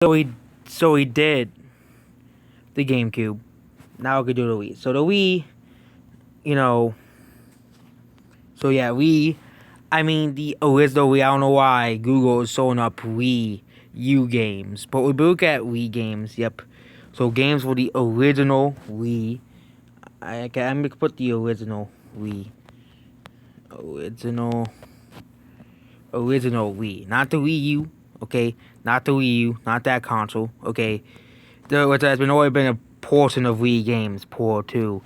So he did the GameCube. Now we could do the Wii. So the Wii, you know, so yeah, Wii. I mean the original Wii. I don't know why Google is showing up Wii U games, but we look at Wii games. Yep. So games for the original Wii. I'm gonna put the original Wii. Original. Original Wii, not the Wii U. Okay, not the Wii U, not that console. Okay, which has been always been a portion of Wii games, poor too.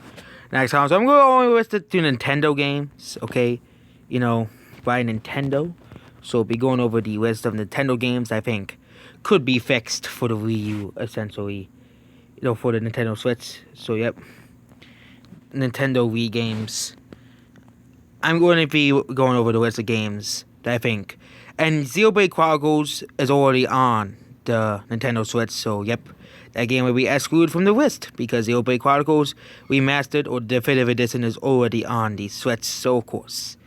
Next time, so I'm going to only list it to Nintendo games. Okay, you know, by Nintendo. So we'll be going over the list of Nintendo games I think could be fixed for the Wii U, essentially. For the Nintendo Switch. So yep, Nintendo Wii games. I'm going to be going over the list of games that I think. And Xenoblade Chronicles is already on the Nintendo Switch, so yep, that game will be excluded from the list because Xenoblade Chronicles Remastered or Definitive Edition is already on the Switch, so of course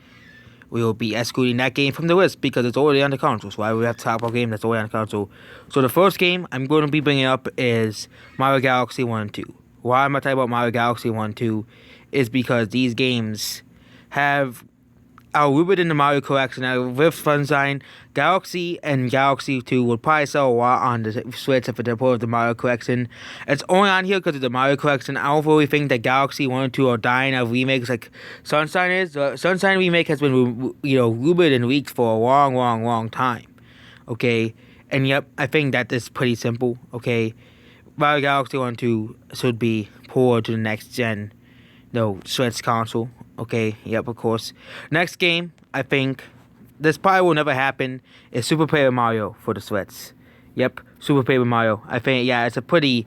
we will be excluding that game from the list because it's already on the console. So why would we have to talk about a game that's already on the console? So the first game I'm going to be bringing up is Mario Galaxy 1 and 2. Why am I talking about Mario Galaxy 1 and 2? Is because these games have rooted in the Mario collection. With Sunshine, Galaxy and Galaxy 2 would probably sell a lot on the Switch if they're part of the Mario collection. It's only on here because of the Mario collection. I don't really think that Galaxy 1 and 2 are dying of remakes like Sunshine is. The Sunshine remake has been, rooted and leaked for a long, long, long time. Okay? And yep, I think that is pretty simple. Okay? Mario Galaxy 1 and 2 should be poured to the next gen, Switch console. Okay, yep, of course. Next game, I think, this probably will never happen, is Super Paper Mario for the Switch. Yep, Super Paper Mario. I think, yeah, it's a pretty...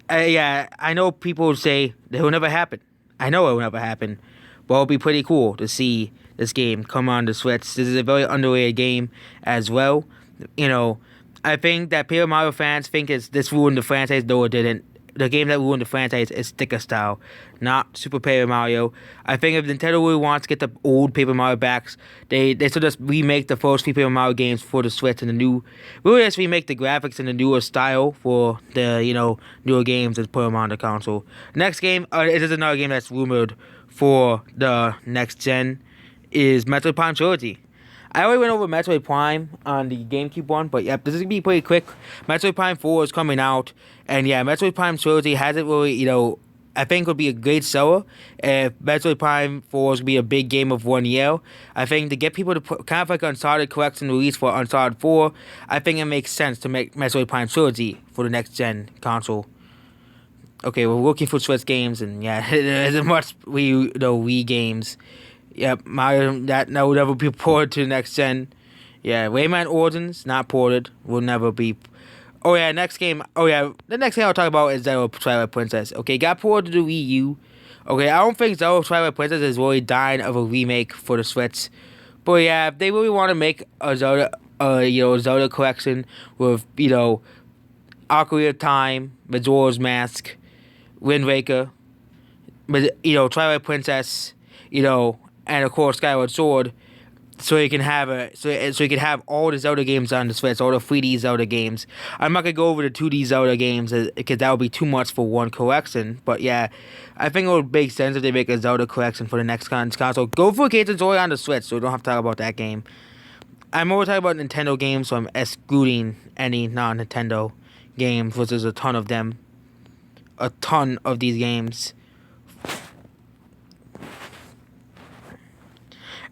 I know people say that it will never happen. I know it will never happen. But it'll be pretty cool to see this game come on the Switch. This is a very underrated game as well. I think that Paper Mario fans think this ruined the franchise, though it didn't. The game that ruined the franchise is sticker style, not Super Paper Mario. I think if Nintendo really wants to get the old Paper Mario backs, they should just remake the first three Paper Mario games for the Switch and really just remake the graphics in the newer style for the, newer games and put them on the console. Next game, it is another game that's rumored for the next gen, is Metroid Prime Trilogy. I already went over Metroid Prime on the GameCube one, but yep, this is going to be pretty quick. Metroid Prime 4 is coming out, and yeah, Metroid Prime Trilogy hasn't really, I think would be a great seller if Metroid Prime 4 is going to be a big game of 1 year. I think to get people to put, kind of like Uncharted collection release for Uncharted 4, I think it makes sense to make Metroid Prime Trilogy for the next gen console. Okay, we're looking for Switch games, and yeah, there isn't much Wii games. Yep, Mario, that will never be ported to the next gen. Yeah, Rayman Origins, not ported, will never be. Oh yeah, next game. Oh yeah, the next game I'll talk about is Zelda Twilight Princess. Okay, got ported to the Wii U. Okay, I don't think Zelda Twilight Princess is really dying of a remake for the Switch. But yeah, if they really want to make a Zelda, Zelda collection with, Ocarina of Time, Majora's Mask, Wind Waker, Twilight Princess, and of course Skyward Sword, so you can have all the Zelda games on the Switch, all the 3D Zelda games. I'm not gonna go over the 2D Zelda games because that would be too much for one collection. But yeah, I think it would make sense if they make a Zelda collection for the next console. Go for Gates is already on the Switch, so we don't have to talk about that game. I'm more talking about Nintendo games, so I'm excluding any non-Nintendo games, which there's a ton of them, a ton of these games.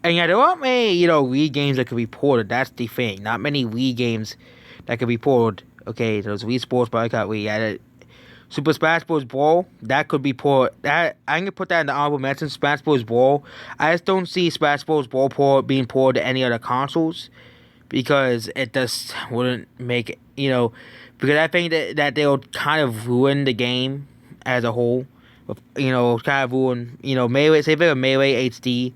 And yeah, there aren't many, Wii games that could be ported. That's the thing. Not many Wii games that could be ported. Okay, there's Wii Sports, Mario Kart Wii. Yeah, Super Smash Bros. Brawl, that could be ported. I'm going to put that in the honorable mention, Smash Bros. Brawl. I just don't see Smash Bros. Brawl being ported to any other consoles because it just wouldn't make it, because I think that they'll kind of ruin the game as a whole. Kind of ruin, Melee, say if it were Melee HD,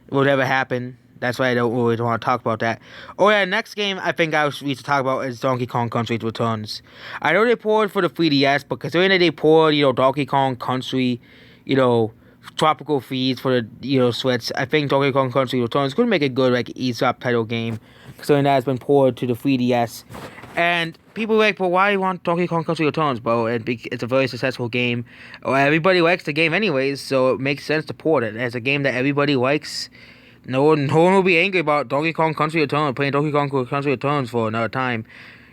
will never happen. That's why I don't really want to talk about that. Oh yeah, next game I think I need to talk about is Donkey Kong Country Returns. I know they poured for the 3DS, but considering that they poured, Donkey Kong Country, Tropical Freeze for the, Switch, I think Donkey Kong Country Returns could make a good, eShop title game, considering that it's been poured to the 3DS. And people are like, but why do you want Donkey Kong Country Returns, bro? It's a very successful game. Well, everybody likes the game anyways, so it makes sense to port it. It's a game that everybody likes. No one will be angry about Donkey Kong Country Returns, playing Donkey Kong Country Returns for another time.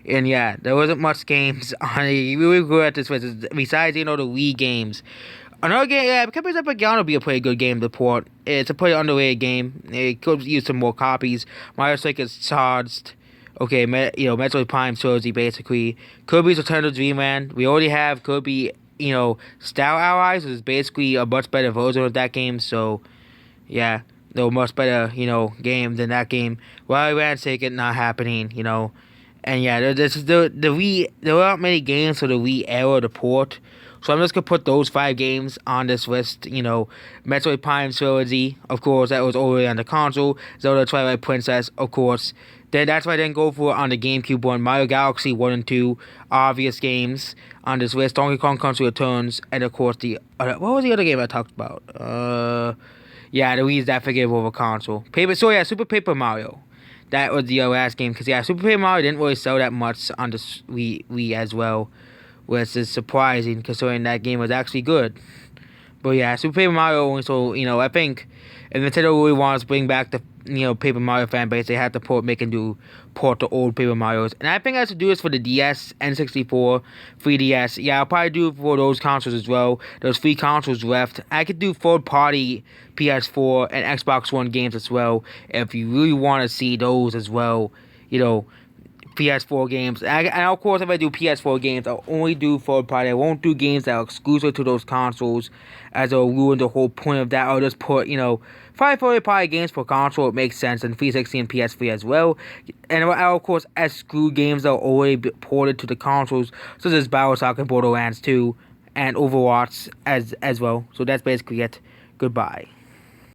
And yeah, there wasn't much games on it. We were good at this besides, the Wii games. Another game, yeah, Captain Epic Yarn will be a pretty good game to port. It's a pretty underrated game. It could use some more copies. Mario Strike is charged. Okay, Metroid Prime Trilogy basically. Kirby's Return to Dreamland. We already have Kirby, Star Allies, which is basically a much better version of that game. So, yeah, no much better, game than that game. Rally Land Ticket not happening, And yeah, the Wii. There aren't many games for the Wii era to port. So I'm just gonna put those 5 games on this list. Metroid Prime Trilogy, of course, that was already on the console. Zelda Twilight Princess, of course. Then that's why I didn't go for it on the GameCube one. Mario Galaxy 1 and 2, obvious games on this list. Donkey Kong Country Returns, and of course what was the other game I talked about? Yeah, the Wii's that forgivable over console. Super Paper Mario. That was the last game, because Super Paper Mario didn't really sell that much on the Wii as well, which is surprising considering that game was actually good. But yeah, Super Paper Mario only sold, I think if Nintendo really wants to bring back the, Paper Mario fan base, they have to port the old Paper Marios. And I think I have to do this for the DS, N64, 3DS. Yeah, I'll probably do it for those consoles as well. There's 3 consoles left. I could do third-party PS4 and Xbox One games as well, if you really want to see those as well, PS4 games. And of course, if I do PS4 games, I'll only do third party. I won't do games that are exclusive to those consoles, as it'll ruin the whole point of that. I'll just put, 5 third party games per console. It makes sense, and 360 and PS3 as well. And I'll, of course, exclude games that are already ported to the consoles, such as Battleshock and Borderlands 2, and Overwatch as well. So that's basically it. Goodbye.